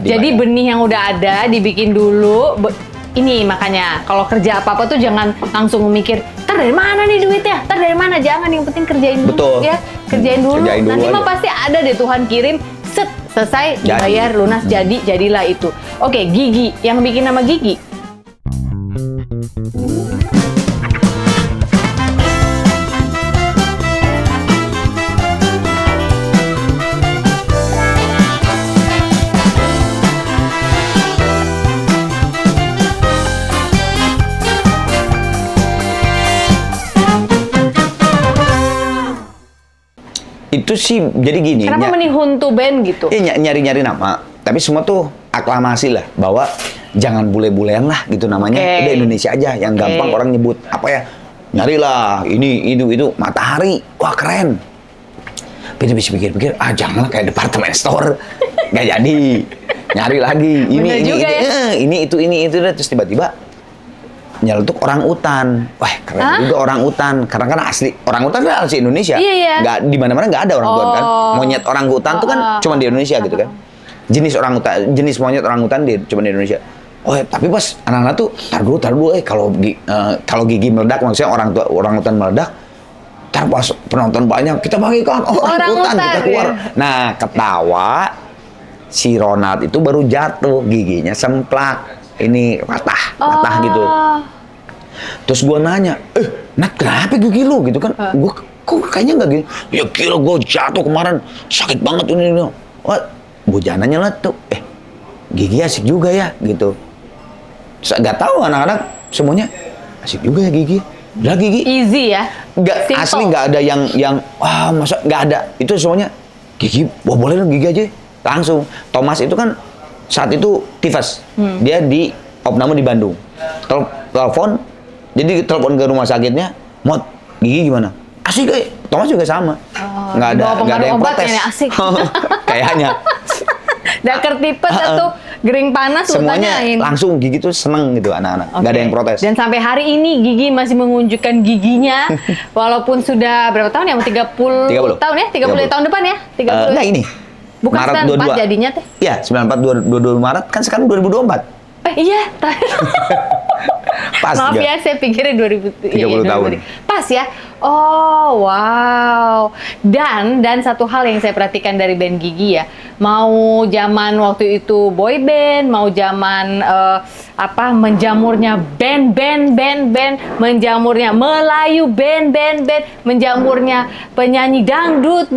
Jadi benih yang udah ada dibikin dulu. Ini makanya kalau kerja apa-apa tuh jangan langsung mikir, ntar dari mana nih duitnya, ntar dari mana, jangan, yang penting kerjain dulu. Betul. Ya, kerjain dulu. Nanti mah pasti ada deh, Tuhan kirim, set, selesai, dibayar, lunas, jadilah itu. Oke, Gigi, yang bikin nama Gigi. Itu sih jadi gini. Kenapa menihuntu band gitu? Iya, nyari-nyari nama. Tapi semua tuh aklamasi lah, bahwa jangan bule-bulean lah gitu namanya. Udah Indonesia aja, yang gampang orang nyebut apa ya? Nyarilah ini itu Matahari. Wah, keren. Tapi bisa pikir-pikir, janganlah kayak department store. Nggak jadi. Nyari lagi. Ini itu terus tiba-tiba nyeletuk orang utan. Wah, keren juga orang utan. Karena kan asli orang utan kan asli Indonesia. Nggak di mana-mana nggak ada orang utan kan. Monyet orang utan tuh kan cuma di Indonesia gitu kan. Jenis orang utan, jenis monyet orang utan cuma di Indonesia. Oh, tapi pas anak-anak tuh tar dulu kalau gigi meledak, maksudnya orang utan meledak, tar pas penonton banyak kita bagikan orang utan kita keluar. Nah, ketawa si Ronald itu baru jatuh, giginya semplak. Ini patah gitu. Terus gue nanya, Nat, kenapa gigi lu gitu kan? Gue kok kayaknya nggak gini. Ya gila, gue jatuh kemarin, sakit banget ini. Wah, gue jangannya lah tuh. Gigi asik juga ya gitu. Gak tahu anak-anak semuanya asik juga ya gigi. Udah gigi. Easy ya. Gak, asli nggak ada yang masa nggak ada. Itu semuanya gigi. Wah, boleh dong gigi aja. Langsung. Thomas itu kan saat itu tifus, dia di opname di Bandung. Telepon, jadi telepon ke rumah sakitnya, Mot, gigi gimana? Asik kayak Thomas juga sama, nggak ada yang protes. Kayaknya. Dakar tipes atau gering panas, semuanya langsung gigi tuh seneng gitu anak-anak, nggak ada yang protes. Dan sampai hari ini Gigi masih mengunjukkan giginya, walaupun sudah berapa tahun ya? 30 tahun ya? 30 tahun depan ya? 30. Nah ini. Bukan Maret 94 jadinya teh? Iya, 94 22 Maret kan sekarang 2024. Iya. Pas. Maaf juga. Ya, saya pikirnya 30 tahun. Pas ya. Oh, wow. Dan satu hal yang saya perhatikan dari band Gigi ya, mau zaman waktu itu boy band, mau zaman menjamurnya band, menjamurnya Melayu band, menjamurnya penyanyi dangdut,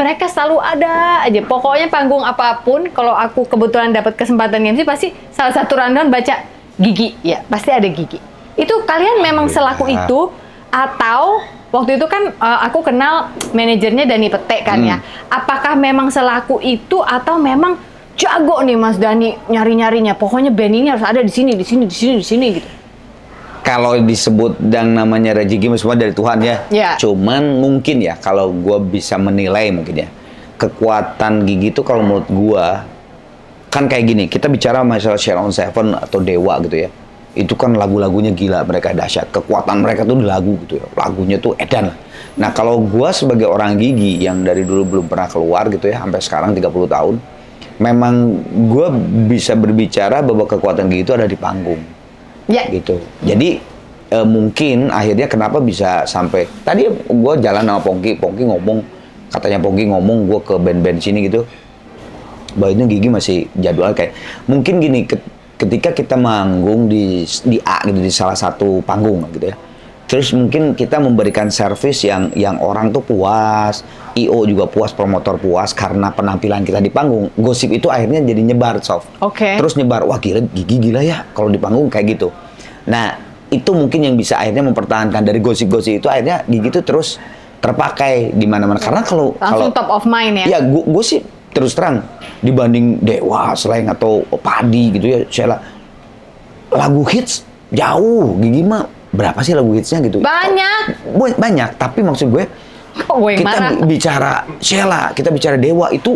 mereka selalu ada aja. Pokoknya panggung apapun, kalau aku kebetulan dapat kesempatan MC, pasti salah satu rundown baca Gigi, ya pasti ada Gigi. Itu kalian memang selaku itu, atau waktu itu kan aku kenal manajernya Dani Pete kan ya. Apakah memang selaku itu atau memang jago nih Mas Dani nyari-nyarinya? Pokoknya band ini harus ada di sini gitu. Kalau disebut yang namanya rezeki semua dari Tuhan ya. Cuman mungkin ya kalau gue bisa menilai mungkin ya, kekuatan Gigi itu kalau menurut gue kan kayak gini. Kita bicara masalah Sheila on 7 atau Dewa gitu ya. Itu kan lagu-lagunya gila, mereka dahsyat. Kekuatan mereka tuh di lagu gitu ya. Lagunya tuh edan. Nah, kalau gua sebagai orang Gigi yang dari dulu belum pernah keluar gitu ya, sampai sekarang 30 tahun, memang gua bisa berbicara bahwa kekuatan Gigi itu ada di panggung. Ya. Gitu. Jadi mungkin akhirnya kenapa bisa sampai tadi gua jalan sama Pongki ngomong, katanya Pongki ngomong gua ke band-band sini gitu. Bahwa ini Gigi masih jadwal kayak mungkin gini, ketika kita manggung di A gitu, di salah satu panggung gitu ya, terus mungkin kita memberikan servis yang orang tuh puas, IO juga puas, promotor puas karena penampilan kita di panggung. Gosip itu akhirnya jadi nyebar, Sof. Terus nyebar, wah gila, Gigi gila ya kalau di panggung kayak gitu. Nah itu mungkin yang bisa akhirnya mempertahankan dari gosip-gosip itu, akhirnya Gigi itu terus terpakai di mana-mana. Karena kalau top of mind ya. Ya gue sih terus terang dibanding Dewa, Slank atau Padi gitu ya, Sheila, lagu hits jauh. Gigi mah berapa sih lagu hitsnya gitu? Banyak, tapi maksud gue kita bicara Sheila, kita bicara Dewa, itu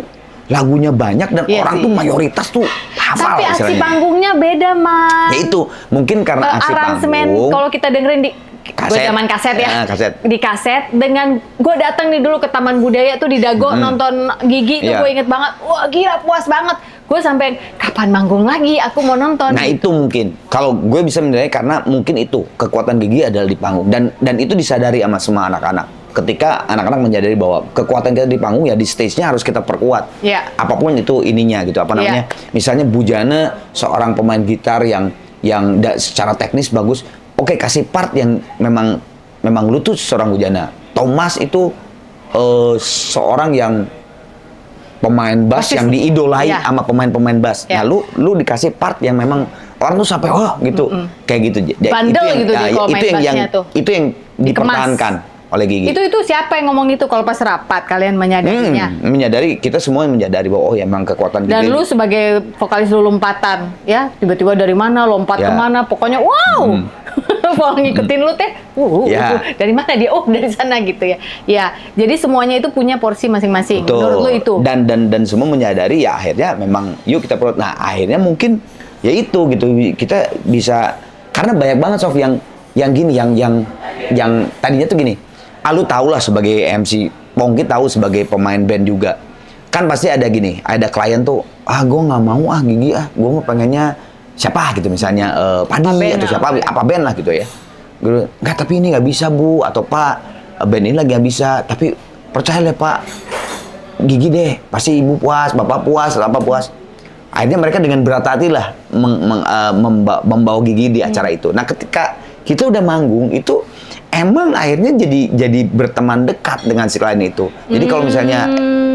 lagunya banyak dan orang tuh mayoritas tuh hafal. Tapi aksi panggungnya beda, Mas. Ya itu mungkin karena aksi aransemen panggung. kalau kita dengerin di Gue zaman kaset ya, kaset. di kaset dengan gue datang nih dulu ke Taman Budaya tuh di Dago nonton Gigi tuh gue inget banget, wah gila puas banget. Gue sampai kapan manggung lagi, aku mau nonton. Nah itu mungkin, kalau gue bisa menilai karena mungkin itu kekuatan Gigi adalah di panggung dan itu disadari sama semua anak-anak. Ketika anak-anak menyadari bahwa kekuatan kita di panggung ya di stage-nya harus kita perkuat. Apapun itu ininya gitu, apa namanya? Misalnya Bujana seorang pemain gitar yang secara teknis bagus. Oke, kasih part yang memang lu tuh seorang Bujana. Thomas itu seorang yang pemain bass yang diidolai sama pemain-pemain bass. Nah, lu dikasih part yang memang orang tuh sampai gitu. Kayak gitu. Bandel gitu kalau main bassnya tuh. Itu yang dipertahankan oleh Gigi. Itu siapa yang ngomong itu kalau pas rapat kalian menyadarinya? Menyadari, kita semua menyadari bahwa emang kekuatan Gigi. Dan lu sebagai vokalis lu lompatan, ya tiba-tiba dari mana lompat kemana, pokoknya wow. Mau ngikutin lu teh, dari mana dia? Oh dari sana gitu ya. Ya, jadi semuanya itu punya porsi masing-masing. Menurut lu itu. Dan semua menyadari ya akhirnya memang yuk kita perut. Nah akhirnya mungkin ya itu gitu kita bisa karena banyak banget Sof yang gini yang tadinya tuh gini. Lu tau lah sebagai MC, Pongki tahu sebagai pemain band juga. Kan pasti ada gini, ada klien tuh, gue nggak mau Gigi gue mau pengennya siapa gitu misalnya Padi atau siapa apa band lah gitu ya. Gue nggak, tapi ini nggak bisa Bu atau Pak, band ini lagi nggak bisa. Tapi percaya deh Pak, Gigi deh, pasti Ibu puas, Bapak puas, apa puas. Akhirnya mereka dengan berat hati lah membawa Gigi di acara itu. Nah ketika kita udah manggung itu emang akhirnya jadi berteman dekat dengan si klien itu. Jadi kalau misalnya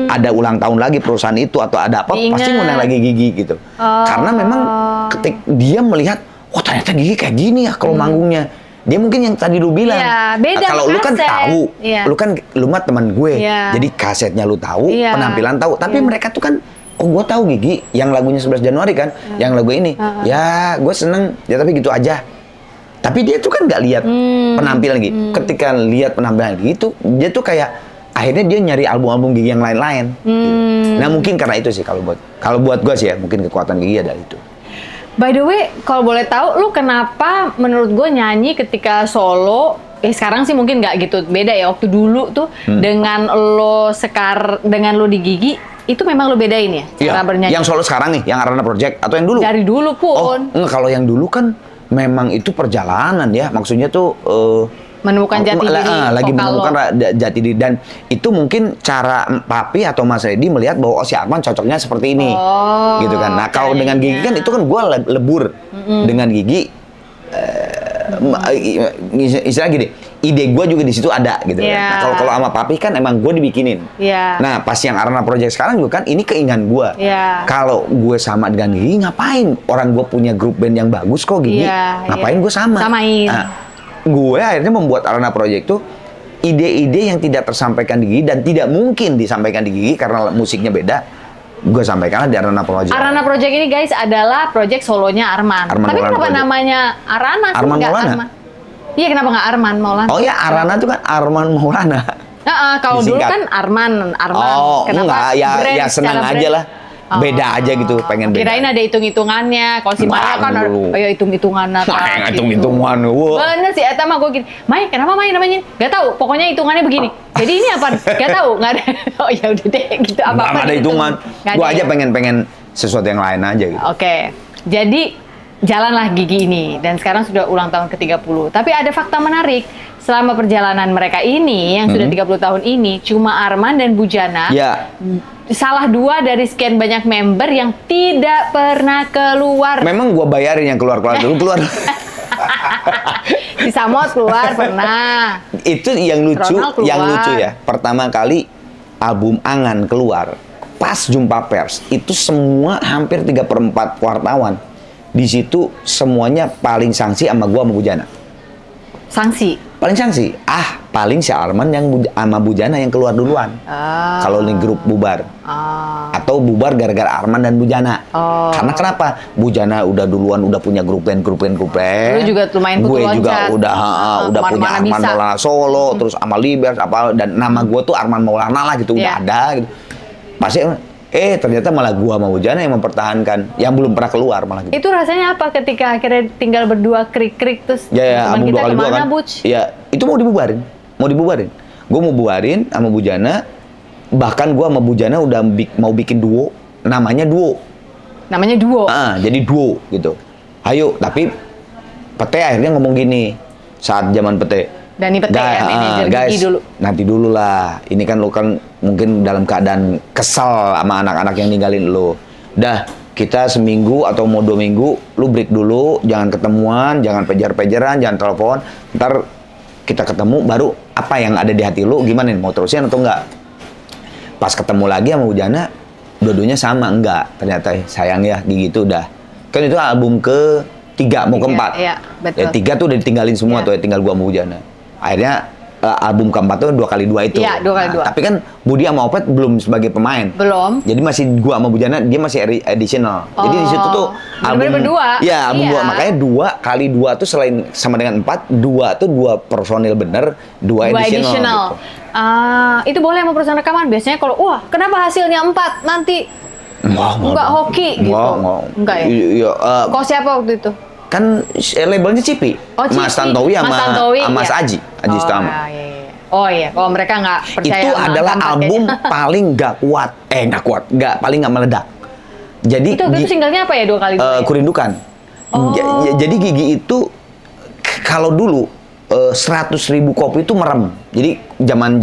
ada ulang tahun lagi perusahaan itu atau ada apa, pasti ngundang lagi Gigi gitu. Karena memang ketika dia melihat, oh ternyata Gigi kayak gini ya kalau manggungnya. Dia mungkin yang tadi lu bilang, kalau lu kan tahu, lu mah teman gue, jadi kasetnya lu tahu, penampilan tahu. Tapi mereka tuh kan, oh gue tahu Gigi, yang lagunya 11 Januari kan, yang lagu ini, ya gue seneng, ya tapi gitu aja. Tapi dia tuh kan nggak lihat penampilan gitu. Ketika lihat penampilan gitu, dia tuh kayak akhirnya dia nyari album-album Gigi yang lain-lain. Gitu. Nah mungkin karena itu sih kalau buat gue sih ya mungkin kekuatan Gigi adalah itu. By the way, kalau boleh tahu, lu kenapa menurut gue nyanyi ketika solo? Sekarang sih mungkin nggak gitu beda ya. Waktu dulu tuh dengan lo di Gigi itu memang lo bedain ya cara bernyanyi. Yang solo sekarang nih, yang Arana Project atau yang dulu? Dari dulu pun. Oh, enggak, kalau yang dulu kan memang itu perjalanan ya, maksudnya tuh menemukan jati diri, lagi menemukan jati diri, dan itu mungkin cara Papi atau Mas Reddy melihat bahwa si Arman cocoknya seperti ini, gitu kan. Nah kalau dengan Gigi kan itu kan gue lebur dengan Gigi, istilah gini, ide gue juga di situ ada gitu kan. Nah kalau sama Papi kan emang gue dibikinin. Nah pas yang Arana Project sekarang juga kan ini keinginan gue. Kalau gue sama dengan Gigi ngapain? Orang gue punya grup band yang bagus kok Gigi. Ngapain gue sama? Samain. Nah, gue akhirnya membuat Arana Project tuh ide-ide yang tidak tersampaikan di Gigi dan tidak mungkin disampaikan di Gigi karena musiknya beda. Gue sampaikan di Arana Project. Arana Project ini guys adalah project solonya Arman. Tapi kenapa Project. Namanya Arana sih? Arman Maulana. Iya, kenapa nggak Arman Maulana? Oh ya, Arana itu kan Arman Maulana. Kalau dulu kan Arman. Oh, kenapa? Enggak, ya senang aja lah. Beda aja gitu, pengen beda. Kirain ada hitung-hitungannya. Kalau si Maya kan ada, hitung-hitungannya. Hitung-hitungan. Bener sih, eta mah gue gini. Maya, kenapa Maya namanya? Gak tahu, pokoknya hitungannya begini. Jadi ini apa? Gak tahu, nggak ada. Oh ya udah deh, gitu. Apa-apa. Nggak ada hitungan. Gue aja pengen sesuatu yang lain aja gitu. Oke, jadi jalanlah Gigi ini. Dan sekarang sudah ulang tahun ke-30. Tapi ada fakta menarik. Selama perjalanan mereka ini, yang sudah 30 tahun ini, cuma Arman dan Bujana. Salah dua dari sekian banyak member yang tidak pernah keluar. Memang gua bayarin yang keluar dulu keluar. Si Samos keluar pernah. Itu yang lucu ya. Pertama kali album Angan keluar, pas jumpa pers, itu semua hampir 3/4 wartawan. Di situ semuanya paling sanksi sama gua sama Bujana. Sanksi? Paling sanksi. Paling si Arman yang sama Bujana yang keluar duluan. Kalau ini grup bubar. Atau bubar gara-gara Arman dan Bujana. Karena kenapa? Bujana udah duluan, udah punya grup band. Lu juga lumayan gue juga udah punya Arman Maulana solo, terus sama Libers, dan nama gue tuh Arman Maulana lah gitu, udah ada gitu. Pasti Ternyata malah gua sama Bujana yang mempertahankan, yang belum pernah keluar malah gitu. Itu rasanya apa ketika akhirnya tinggal berdua krik-krik terus teman kita kemana, Buc? Ya, itu mau dibubarin. Gue mau bubarin sama Bujana, bahkan gua sama Bujana udah mau bikin duo, namanya duo. Jadi duo gitu. Ayo, tapi Pete akhirnya ngomong gini, saat zaman Pete. Dan ini Pete ya, manajer guys, Gigi dulu. Nanti dulu lah. Ini kan lo kan mungkin dalam keadaan kesel sama anak-anak yang ninggalin lo. Dah, kita seminggu atau mau 2 minggu, lu break dulu, jangan ketemuan, jangan pejar-pejaran, jangan telepon. Ntar kita ketemu, baru apa yang ada di hati lu, gimana nih, mau terusin atau enggak? Pas ketemu lagi sama Bujana, dua-duanya sama, enggak. Ternyata sayang ya, Gigi itu udah. Kan itu album ke-3, mau ke-4. Iya, betul. Ya, 3 tuh udah ditinggalin semua tuh, ya, tinggal gua sama Bujana. Akhirnya album ke-4 tuh 2x2 itu. Iya, 2x2. Tapi kan Budi sama Opet belum sebagai pemain. Belum. Jadi masih gua sama Bujana, dia masih additional. Jadi di situ tuh album berdua. Ya, album 2. Makanya 2x2 tuh selain sama dengan 4, 2 tuh 2 personil bener, 2 additional. Gitu. Itu boleh sama perusahaan rekaman. Biasanya kalau kenapa hasilnya 4 nanti enggak hoki gitu. Enggak ya? Iya, Kok siapa waktu itu? kan labelnya Cipi, Mas Tantowi sama Mas Aji Stama. Oh iya, kalau mereka nggak percaya. Itu adalah album paling paling nggak meledak. Jadi itu singlenya apa ya 2x2? Kurindukan. Jadi Gigi itu kalau dulu 100.000 kopi itu merem. Jadi zaman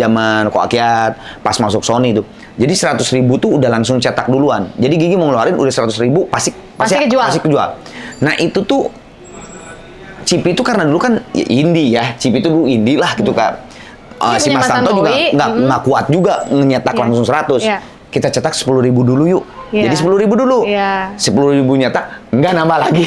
Koakiat pas masuk Sony itu. Jadi 100.000 tuh udah langsung cetak duluan. Jadi Gigi mau ngeluarin udah 100.000 pasti kejual. Nah itu tuh Cipi itu karena dulu kan indie ya. Cipi itu dulu indie lah gitu kan. Si Mas Tanto juga nggak kuat juga nyetak langsung 100. Kita cetak 10.000 dulu yuk. Jadi 10.000 dulu. 10.000 nyetak, nggak nambah lagi.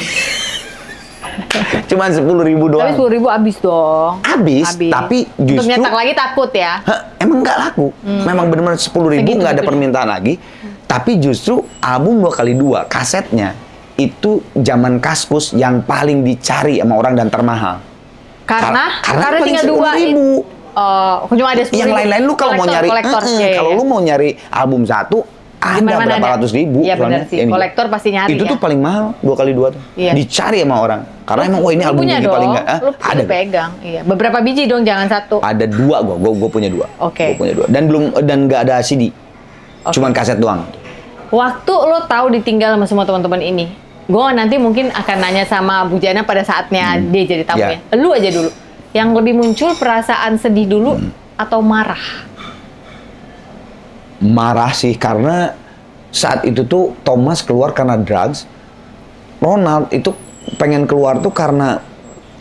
Cuman 10.000 doang. Tapi 10.000 habis dong. Habis. Tapi justru untuk nyetak lagi takut ya. Emang nggak laku. Memang benar-benar 10.000 nggak ada permintaan lagi. Tapi justru album 2x2 kasetnya itu zaman Kaskus yang paling dicari sama orang dan termahal. Karena tinggal 2.000. Cuma ada 10.000. Yang lain-lain lu kalau mau nyari kalau lu mau nyari album satu ada berapa ratus ribu. Iya benar sih. Kolektor pasti nyari. Itu tuh paling mahal 2x2 tuh. Iya. Dicari sama orang. Karena emang ini album Gigi paling enggak. Ada pegang. Iya. Beberapa biji dong, jangan satu. Ada 2 gua punya 2. Oke. Gua punya 2. Dan nggak ada CD. Cuman kaset doang. Waktu lo tahu ditinggal sama semua teman-teman ini, gue nanti mungkin akan nanya sama Bujana pada saatnya dia jadi tamunya. Lu aja dulu. Yang lebih muncul perasaan sedih dulu atau marah? Marah sih, karena saat itu tuh Thomas keluar karena drugs. Ronald itu pengen keluar tuh karena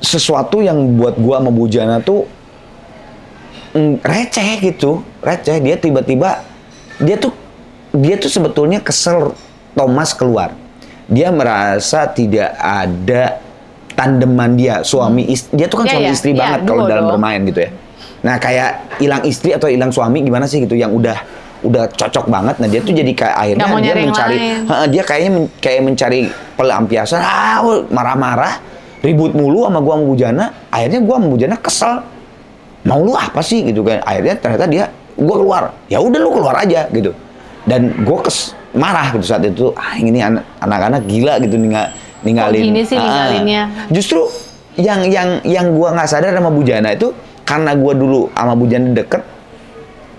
sesuatu yang buat gua sama Bujana tuh receh gitu. Receh. Dia tiba-tiba dia tuh sebetulnya kesel Thomas keluar. Dia merasa tidak ada tandeman dia, suami istri. Dia tuh kan suami istri banget kalau dalam bermain gitu ya. Nah, kayak hilang istri atau hilang suami gimana sih gitu yang udah cocok banget. Nah, dia tuh jadi kayak akhirnya dia mencari dia kayak mencari pelampiasan, marah-marah, ribut mulu sama gua sama Bujana. Akhirnya gua sama Bujana kesel. Mau lu apa sih gitu kan. Akhirnya ternyata gua keluar. Ya udah lu keluar aja gitu. Dan gua marah gitu saat itu. Ini anak-anak gila gitu ninggalin. Gini sih ninggalinnya. Justru yang gua nggak sadar sama Bujana itu karena gua dulu sama Bujana deket.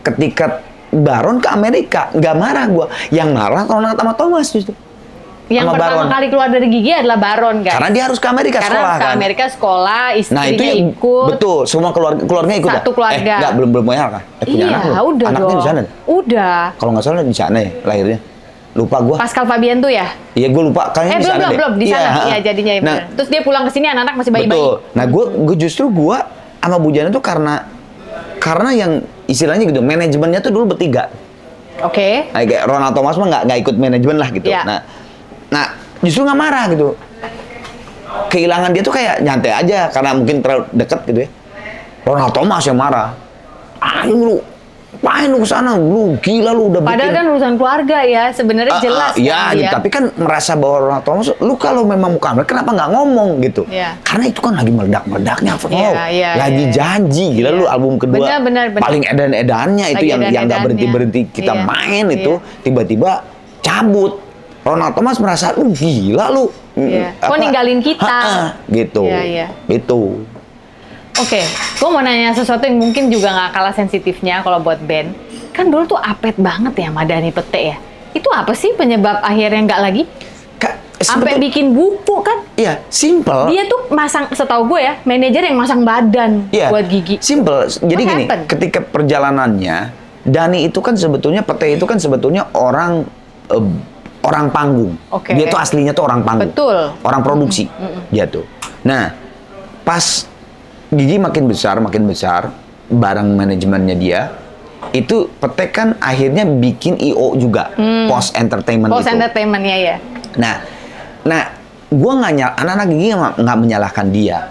Ketika Baron ke Amerika, nggak marah gua. Yang marah Ronald sama Thomas justru. Yang pertama kali keluar dari Gigi adalah Baron, guys. Karena dia harus ke Amerika sekolah kan. Ke Amerika sekolah, istrinya itu ikut. Betul, semua keluarganya ikut. Satu keluarga. Enggak, belum punya anak kan? Punya anak belum? Udah anaknya di sana. Udah. Kalau nggak salah di sana ya lahirnya. Lupa gua. Pascal Fabian tuh ya? Iya, gua lupa. Kayaknya di sana belum di sana. Iya, jadinya ya. Terus dia pulang ke sini anak-anak masih bayi-bayi. Betul. Nah, gua justru sama Bujana tuh karena yang istilahnya gitu, manajemennya tuh dulu bertiga. Oke. Nah, kayak Ronald Thomas mah nggak ikut manajemen lah gitu. Yeah. Nah justru nggak marah gitu. Kehilangan dia tuh kayak nyantai aja karena mungkin terlalu deket gitu ya. Ronald Thomas yang marah. Ayo lu ngapain lu kesana? Lu gila lu udah Padahal bikin. kan urusan keluarga ya, sebenarnya jelas Ya, kan gitu. dia. Tapi kan merasa bahwa Ronald Thomas, lu kalau memang mau kamera, kenapa nggak ngomong gitu? Iya. Karena itu kan lagi meledak-meledaknya, Iya, lagi iya. janji, gila Iya. lu album kedua Benar. paling edan-edannya itu Lagi yang nggak edan-edannya. berhenti kita Iya. main Iya. itu tiba-tiba cabut. Ronald Thomas merasa lu gila lu. Iya. Kok ninggalin kita? Gitu. Iya. Itu. Oke, gue mau nanya sesuatu yang mungkin juga nggak kalah sensitifnya kalau buat band. Kan dulu tuh apet banget ya sama Dhani Pete ya. Itu apa sih penyebab akhirnya nggak lagi? Sampai bikin buku kan? Iya, simple. Dia tuh masang, setahu gue ya, manajer yang masang badan Iya, buat Gigi. simple. Jadi What gini, happened? ketika perjalanannya, Dhani itu kan sebetulnya, Pete itu kan sebetulnya orang panggung. Oke. Dia tuh aslinya tuh orang panggung. Betul. Orang produksi. Dia tuh. Nah, pas Gigi makin besar, bareng manajemennya dia, itu Pete kan akhirnya bikin IO juga, Post Entertainment Post itu. entertainment ya. Nah, gue anak-anak Gigi nggak menyalahkan dia,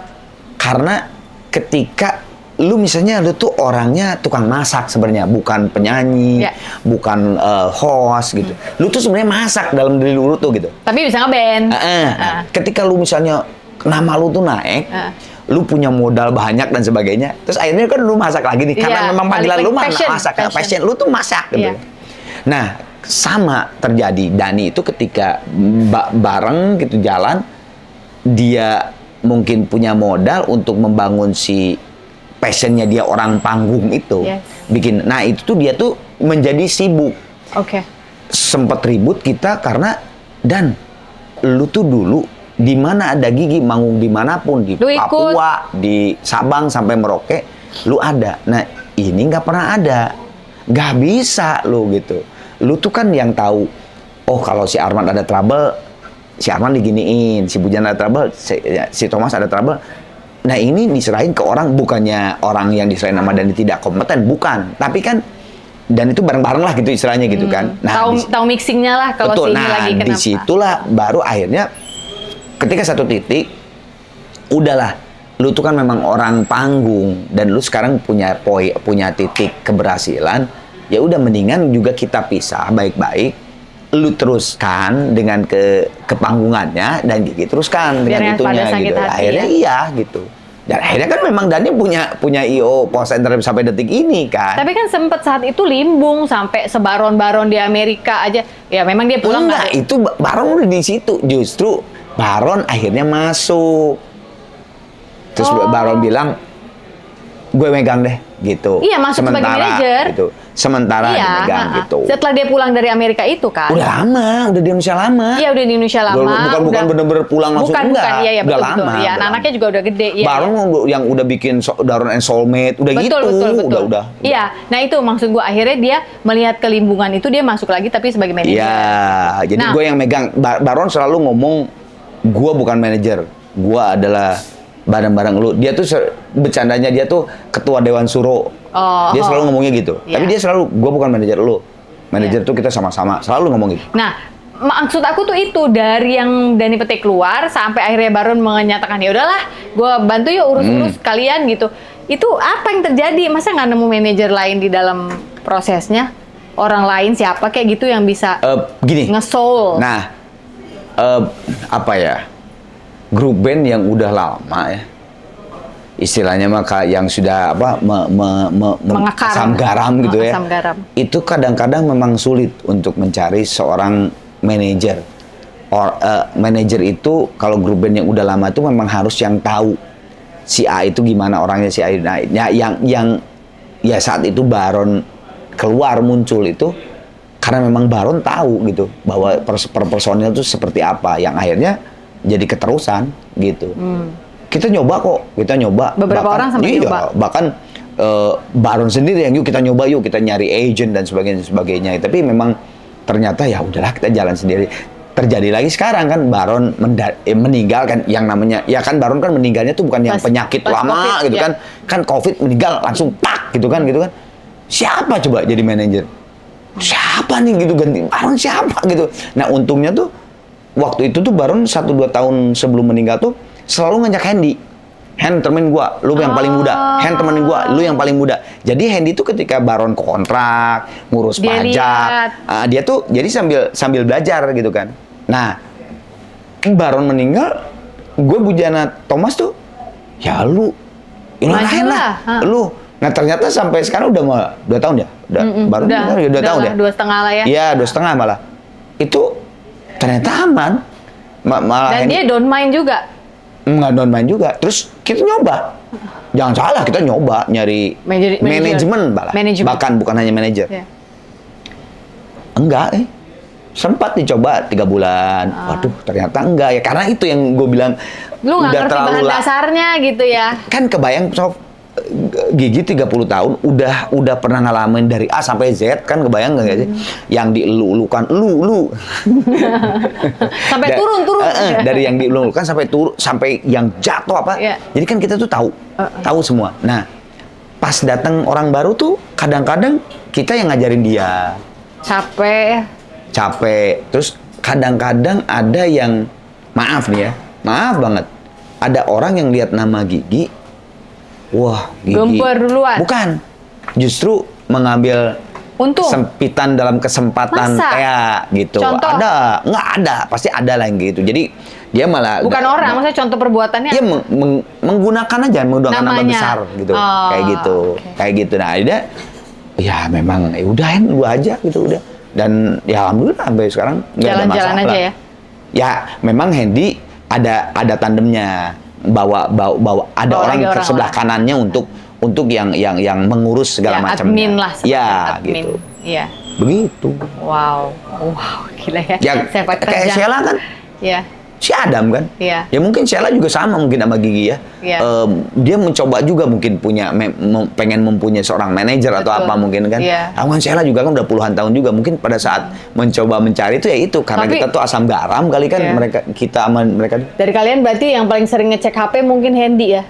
karena ketika lu misalnya lu tuh orangnya tukang masak sebenarnya, bukan penyanyi, Ya. bukan host gitu. Lu tuh sebenarnya masak dalam diri lu tuh gitu. Tapi bisa ngeband. Ketika lu misalnya nama lu tuh naik, lu punya modal banyak dan sebagainya, terus akhirnya kan lu masak lagi nih, karena Iya, memang panggilan balik lu mah passion, masak, passion. passion lu tuh masak gitu. Iya. Nah, sama terjadi. Dhani itu ketika bareng gitu jalan, dia mungkin punya modal untuk membangun si passionnya dia orang panggung itu. Yes. Bikin, nah itu tuh dia tuh menjadi sibuk. Oke. Sempet ribut kita karena, Dan, lu tuh dulu di mana ada Gigi manggung dimanapun, di Lu ikut. Papua, di Sabang sampai Merauke, lu ada. Nah ini nggak pernah ada, nggak bisa lu gitu. Lu tuh kan yang tahu. Oh kalau si Arman ada trouble, si Arman diginiin, si Bujan ada trouble, si Thomas ada trouble. Nah ini diserahin ke orang, bukannya orang yang diserahin sama Dhani tidak kompeten, bukan. Tapi kan dan itu bareng-bareng lah gitu istilahnya gitu kan. Nah, tahu mixingnya lah kalau betul. si ini Nah, lagi kenapa. disitulah baru akhirnya ketika satu titik, udahlah, lu tuh kan memang orang panggung dan lu sekarang punya titik keberhasilan, ya udah mendingan juga kita pisah baik-baik. Lu teruskan dengan kepanggungannya dan Gigi teruskan dengan Biar itunya pada sakit gitu. hati, Akhirnya ya. iya gitu. Dan akhirnya kan memang Dhani punya IO Post Entertainment sampai detik ini kan. Tapi kan sempet saat itu limbung sampai sebaron-baron di Amerika aja. Ya memang dia pulang Enggak, itu Baron udah di situ. Justru Baron akhirnya masuk. Terus Baron bilang, gue megang deh, gitu. Iya, masuk sebagai manajer. Gitu. Sementara Iya, dimegang gitu. Setelah dia pulang dari Amerika itu kan. Udah lama, udah di Indonesia lama. Iya, udah di Indonesia lama. Bukan bener-bener pulang langsung, bukan, enggak. Iya, Udah betul, lama. betul. Iya, anak-anaknya juga udah gede. Iya, Baron yang udah bikin Daron and Soulmate, udah betul, gitu. Betul. Udah. Iya, nah itu maksud gue, akhirnya dia melihat kelimbungan itu, dia masuk lagi tapi sebagai manajer. Iya, jadi Nah. gue yang megang. Baron selalu ngomong, gue bukan manajer, gue adalah bareng-bareng lu. Dia tuh bercandanya dia tuh ketua Dewan Suro. Dia selalu ngomongnya gitu. Iya. Tapi dia selalu, gue bukan manajer lu. Manajer tuh kita sama-sama, selalu ngomong gitu. Nah, maksud aku tuh itu dari yang Dhani Pete keluar sampai akhirnya Baron menyatakan ya udahlah, gue bantu yuk urus-urus kalian gitu. Itu apa yang terjadi? Masa nggak nemu manajer lain di dalam prosesnya? Orang lain siapa kayak gitu yang bisa Gini. nge-soul? Nah, apa ya? Grup band yang udah lama ya. Istilahnya mah yang sudah apa Mengakar. asam garam gitu ya. Asam garam. Itu kadang-kadang memang sulit untuk mencari seorang manajer. Manajer itu kalau grup band yang udah lama itu memang harus yang tahu si A itu gimana orangnya, si A. Nah, yang saat itu Baron keluar muncul itu karena memang Baron tahu gitu bahwa personil itu seperti apa, yang akhirnya jadi keterusan gitu. Kita nyoba kok, Beberapa orang sampai nyoba. Bahkan Baron sendiri yang yuk kita nyoba, yuk kita nyari agent dan sebagainya. Tapi memang ternyata ya udahlah kita jalan sendiri. Terjadi lagi sekarang kan Baron meninggal kan, yang namanya ya kan Baron kan meninggalnya tuh bukan yang penyakit lama COVID, gitu ya. kan COVID meninggal langsung pak gitu kan. Siapa coba jadi manajer? Siapa nih gitu ganti Baron siapa gitu. Nah untungnya tuh waktu itu tuh Baron 1-2 tahun sebelum meninggal tuh selalu ngajak Hendy. Hen temenin gua, lu yang paling muda. Hen temenin gua, lu yang paling muda. Jadi Hendy tuh ketika Baron kontrak, ngurus Dia pajak, dia tuh jadi sambil belajar gitu kan. Nah, Baron meninggal, gue bujana Thomas tuh, ya lu lain lah, lu. Nah ternyata sampai sekarang udah mau 2 tahun ya, Baron udah 2 tahun ya. 2,5 lah ya. Iya 2,5 malah. Itu ternyata aman. Dan dia don't mind juga. Nggak don't mind juga. Terus kita nyoba. Jangan salah, kita nyoba nyari manajemen malah. Bahkan bukan hanya manajer. Yeah. Enggak, sempat dicoba 3 bulan. Waduh, ternyata enggak ya. Karena itu yang gue bilang. Lu nggak ngerti bahan dasarnya gitu ya. Kan kebayang, Sof, Gigi 30 tahun udah pernah ngalamin dari A sampai Z, kan kebayang nggak sih? Yang dielu-elukan lu sampai turun dari yang dielu-elukan sampai turun sampai yang jatuh apa? Yeah. Jadi kan kita tuh tahu semua. Nah, pas datang orang baru tuh kadang-kadang kita yang ngajarin dia. Capek. Terus kadang-kadang ada yang maaf nih ya, maaf banget. Ada orang yang lihat nama Gigi, wah, Gigi. Gempar duluan. Bukan. Justru mengambil untung. Kesempitan dalam kesempatan. Masa? Ya, gitu. Contoh? Ada. Nggak ada. Pasti ada lah yang gitu. Jadi, dia malah... Bukan orang, maksudnya contoh perbuatannya? Dia menggunakan aja, menggunakan nama besar. Gitu. Kayak gitu. Okay. Kayak gitu. Nah, dia... Ya, memang, udahin lu aja gitu, udah. Dan, ya alhamdulillah, sampai sekarang nggak ada masalah. Jalan-jalan aja ya? Ya, memang Hendy ada tandemnya. Bawa ada orang ke sebelah kanannya untuk yang mengurus segala macamnya. Admin lah. Ya, admin. Gitu. Iya. Begitu. Wow, gila ya. Kayak Sheila kan. Iya. Si Adam kan. Iya. Ya mungkin Sheila juga sama mungkin sama Gigi ya. Iya. Dia mencoba juga mungkin pengen mempunyai seorang manajer atau apa mungkin kan. Iya. Kan Sheila juga kan udah puluhan tahun juga, mungkin pada saat mencoba mencari itu ya itu karena kita tuh asam garam kali kan. Iya. Kita sama mereka. Dari kalian berarti yang paling sering ngecek HP mungkin Hendy ya.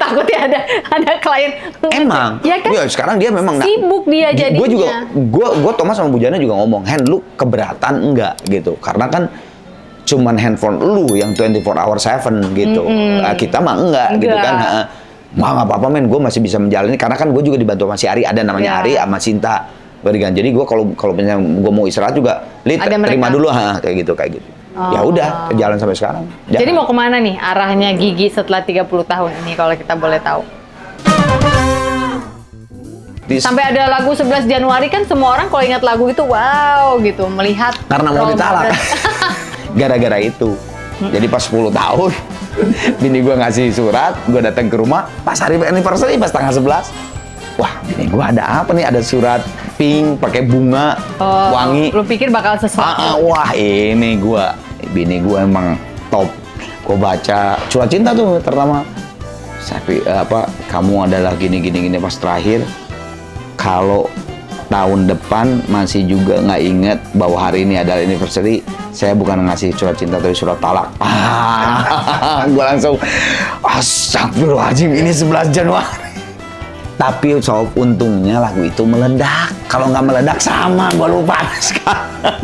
Takutnya ada klien. Emang. Ya kan? Ya, sekarang dia memang sibuk dia jadinya. Gue Thomas sama Bujana juga ngomong, Hen, lu keberatan enggak gitu. Karena kan cuman handphone lu yang 24/7 gitu. Kita mah enggak gitu kan. Nggak apa-apa men, gue masih bisa menjalani karena kan gue juga dibantu sama si Ari, ada namanya Ari sama Sinta. Jadi gue kalau misalnya gue mau istirahat juga, terima dulu kayak gitu. Ya udah, jalan sampai sekarang. Jalan. Jadi mau kemana nih arahnya Gigi setelah 30 tahun ini kalau kita boleh tahu? Sampai ada lagu 11 Januari kan semua orang kalau ingat lagu itu wow gitu, melihat karena mau ditalak. Gara-gara itu. Jadi pas 10 tahun, bini gue ngasih surat, gue datang ke rumah, pas hari anniversary, pas tanggal 11. Wah, bini gue ada apa nih? Ada surat pink, pakai bunga, wangi. Lu pikir bakal sesuatu? Wah, ini bini gue emang top. Gue baca surat cinta tuh pertama. Tapi kamu adalah gini pas terakhir. Kalau tahun depan masih juga nggak inget bahwa hari ini adalah anniversary, saya bukan ngasih surat cinta tapi surat talak. Gue langsung astagfirullahaladzim, ini 11 Januari. Tapi Sob, untungnya lagu itu meledak. Kalau nggak meledak sama, gue lupa sekarang.